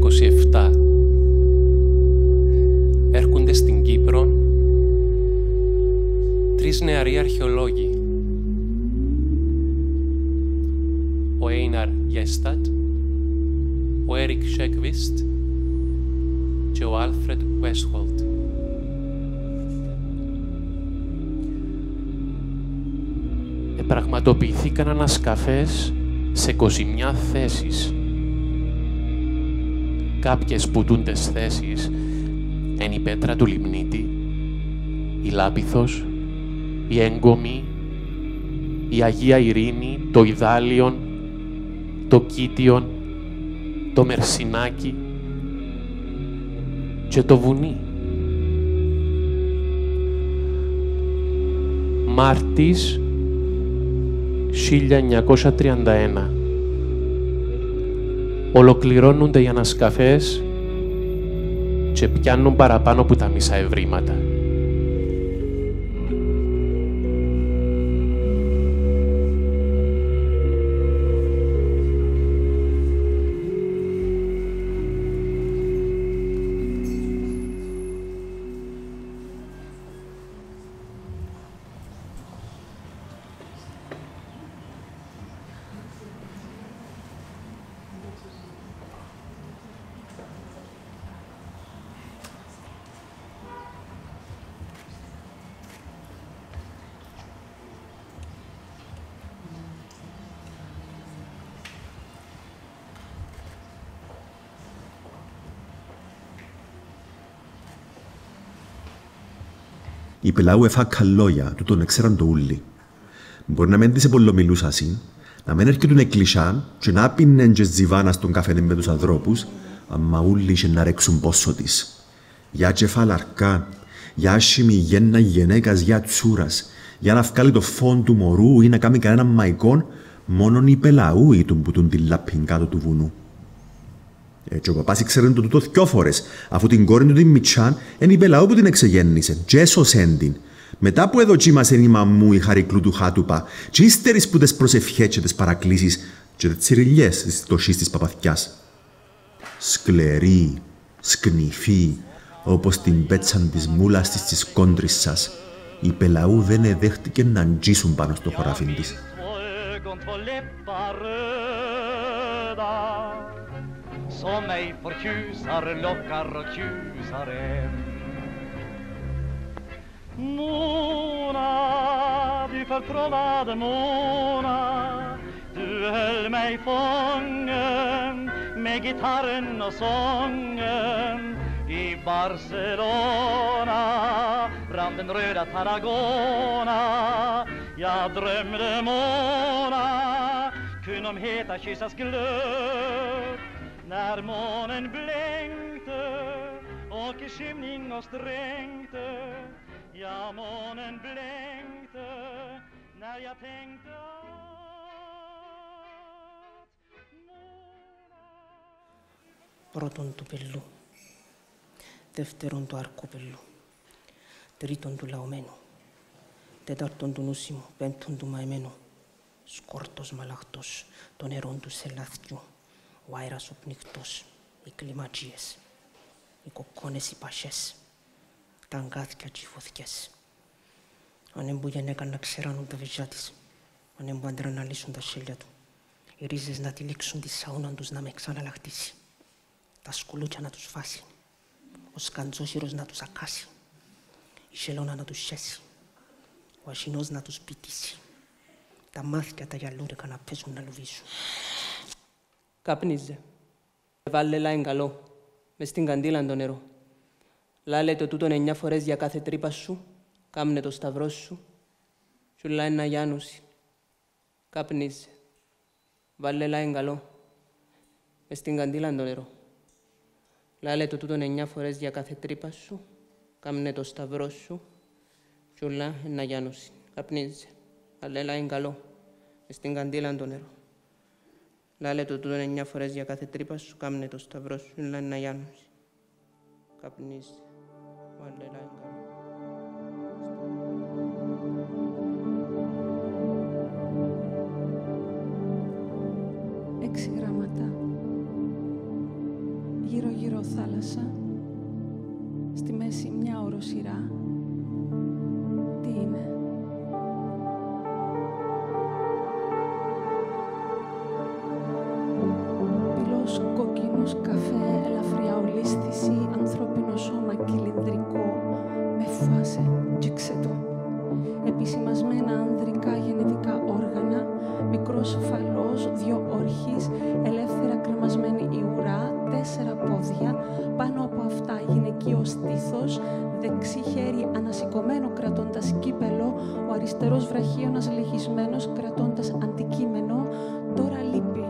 1927 έρχονται στην Κύπρο 3 νεαροί αρχαιολόγοι. Ο Έιναρ Γέστατ, ο Έρικ Σέκβιστ και ο Άλφρεντ Βέσχολτ. Πραγματοποιηθήκαν ανασκαφές σε 21 θέσεις. Κάποιες που τούντες θέσεις είναι η πέτρα του Λιμνίτη, η Λάπιθος, η Έγκομη, η Αγία Ειρήνη, το Ιδάλιον, το Κίτιον, το Μερσινάκι και το Βουνί. Μάρτης 1931. Ολοκληρώνονται οι ανασκαφές και πιάνουν παραπάνω από τα μισά ευρήματα. Η Πελάου εφάκα λόγια, του τον εξέραν το ούλι. Μπορεί να μην της επολομιλούσασιν, να μην έρχεται εκκλησιά και να πίνεν και ζιβάνα στον καφέ με τους ανθρώπους, amma ούλοι και να ρέξουν πόσο της. Για κεφαλαρκά, για άσχημη γέννα γενέκας, για τσούρας, για να βγάλει το φόν του μωρού ή να κάνει κανέναν μαϊκόν, μόνον η Πελάου ήτουν που τον τη λαπήν κάτω του βουνού. Έτσι ο παπάς ήξερε το τούτο 2 φορές, αφού την κόρη του την Μιτσάν είναι η Πελάου που την εξεγέννησε και έσωσεν την. Μετά που εδοκίμασεν η μαμμού η Χαρικλού του Χάτουπα και ύστερης που τις προσευχές και τις παρακλήσεις και τις τσιριλιές της φτωχής της παπαθιάς. Σκληρή, σκνηφή, όπως την πέτσαν της μούλας της κόντρης σας, η Πελάου δεν εδέχτηκε να αντζήσουν πάνω στο χωράφιν της. Som ej förtjusar, lockar och tjusar en. Mona, du förtrollade Mona, du höll mig fången med gitarren och sången. I Barcelona brann den röda Tarragona. Jag drömde Mona, kunde om heta kyssas glöd. När månen blänkte och i skymning och stränkte. Ja, månen blänkte när jag tänkte Πρώτον του πελού, δεύτερον του αρκοπελού, τρίτον του λαωμένου, τέταρτον του νούσιμου, πέμπτον του μαϊμένου, σκόρτος μαλαχτός, των νερών του σελαθιού, ο αέρας ο πνικτός, οι κλιματζίες, οι κοκκόνες οι πασιές, τα αγκάθια και οι φωθιές. Ανέμπου γενέκα να ξέρανουν τα βυζιά της, ανέμπου άντρα να λύσουν τα σέλια του, οι ρίζες να τυλίξουν τη σαούνα τους να με ξαναλαχτήσει, τα σκουλούτσια να τους φάσει, ο σκαντζόσυρος να τους ακάσει, η σελώνα να τους σέσει, ο ασινός να τους πητήσει, τα μάθηκια τα γυαλούρικα να παίζουν να λουβίσουν. Καπνίζε. Βάλε λάιν καλό, μες στην καντήλα το νερό. Λάλε το τούτον 9 φορές για κάθε τρύπα σου, κάμνε το σταυρό σου, σου λάιν να γιάνουσει. Καπνίζε. Βάλε λάιν καλό, μες στην καντήλα το νερό. Λάλε το τούτον 9 φορές για κάθε τρύπα σου, κάμνε το σταυρό σου, σου λάιν να γιάνουσει. Καπνίζε. Βάλε λάιν καλό, μες στην καντήλα το νερό. Λάλε το τούτον 9 φορές για κάθε τρύπα σου, κάμνε το σταυρό σου, λένε να γιάνουσει. Καπνίζει. Βάλε λάιν καλό. Γύρω-γύρω θάλασσα, στη μέση μια οροσειρά. Τι είναι? Πυλός κόκκινος καφέ, ελαφριά ολίσθηση, ανθρώπινο σώμα κυλινδρικό, με φάσε και ξετό. Επισημασμένα ανδρικά γενετικά όργανα, μικρός φαλός, 2 όρχης, ελεύθερα κρεμασμένη η ουρά, 4 πόδια, πάνω από αυτά γυναικείο στήθος, δεξί χέρι ανασηκωμένο κρατώντας κύπελο, ο αριστερός βραχίωνας λυγισμένος κρατώντας αντικείμενο, τώρα λείπει.